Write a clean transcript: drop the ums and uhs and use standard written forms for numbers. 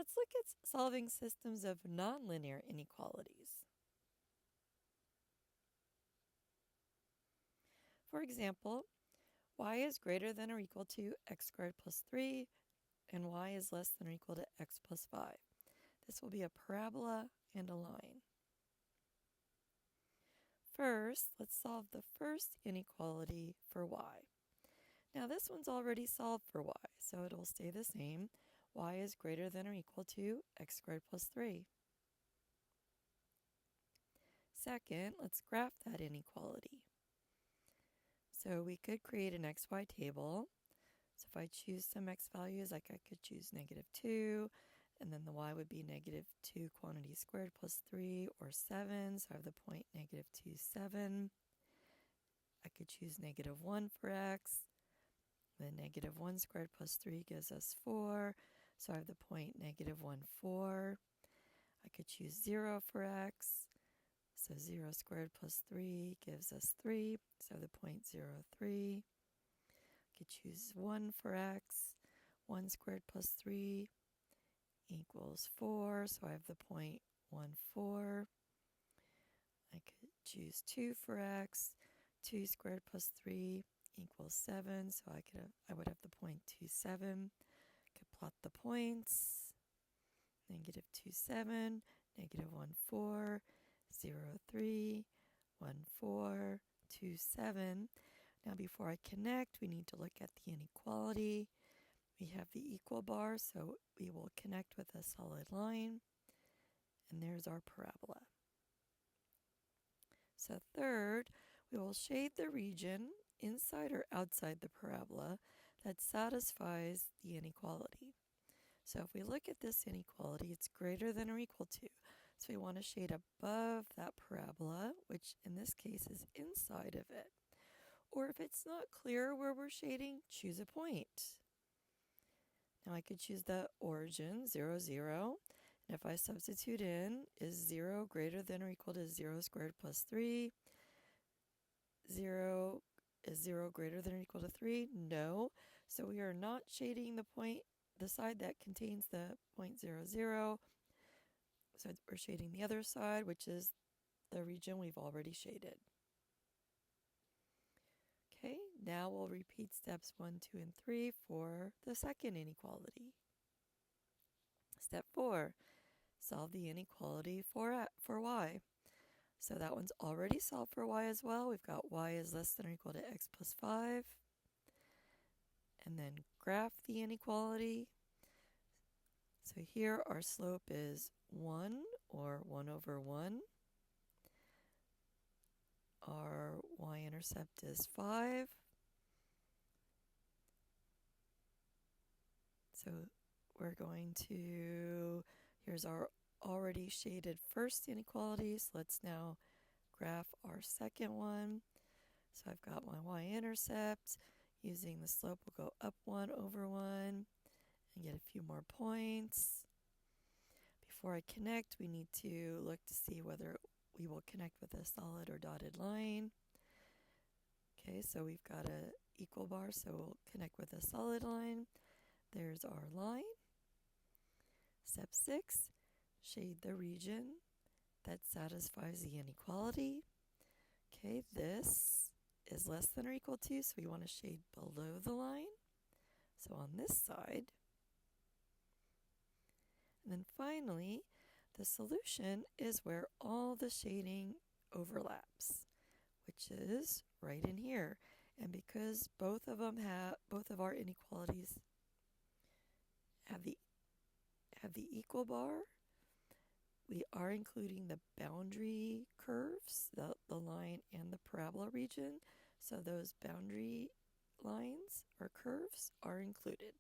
let's look at solving systems of nonlinear inequalities. For example, y is greater than or equal to x squared plus 3, and y is less than or equal to x plus 5. This will be a parabola and a line. First, let's solve the first inequality for y. Now this one's already solved for y, so it'll stay the same. Y is greater than or equal to x squared plus 3. Second, let's graph that inequality. So we could create an xy table. So if I choose some x values, like I could choose -2, and then the y would be -2 quantity squared plus 3 or 7. So I have the point -2, 7. I could choose -1 for x. Then -1 squared plus 3 gives us 4. So I have the point -1, 4. I could choose 0 for x. So 0 squared plus 3 gives us 3. So I have the point 0, 3. I could choose 1 for x. 1 squared plus 3 equals 4. So I have the point 1, 4. I could choose 2 for x. 2 squared plus 3 equals 7. So I would have the point 2, 7. I could plot the points. -2, 7. -1, 4. 0, 3. 1, 4. 2, 7. Now before I connect, we need to look at the inequality. We have the equal bar, so we will connect with a solid line. And there's our parabola. So third, we will shade the region inside or outside the parabola that satisfies the inequality. So if we look at this inequality, it's greater than or equal to. So we want to shade above that parabola, which in this case is inside of it. Or if it's not clear where we're shading, choose a point. Now I could choose the origin, 0, 0. And if I substitute in, is 0 greater than or equal to 0 squared plus 3? 0 is 0 greater than or equal to 3? No. So we are not shading the side that contains the point 0, 0. So we're shading the other side, which is the region we've already shaded. Okay, now we'll repeat steps 1, 2, and 3 for the second inequality. Step 4, solve the inequality for y. So that one's already solved for y as well. We've got y is less than or equal to x plus 5. And then graph the inequality. So here our slope is 1 or 1 over 1. Our y-intercept is 5. So we're going to, here's our already shaded first inequality. So let's now graph our second one. So I've got my y-intercept. Using the slope, we'll go up 1 over 1 and get a few more points. Before I connect, we need to look to see whether we will connect with a solid or dotted line. Okay, so we've got an equal bar, so we'll connect with a solid line. There's our line. Step 6, shade the region that satisfies the inequality. Okay, this is less than or equal to, so we want to shade below the line. So on this side. And then finally, the solution is where all the shading overlaps, which is right in here. And because both of our inequalities have the equal bar, we are including the boundary curves, the line and the parabola region. So those boundary lines or curves are included.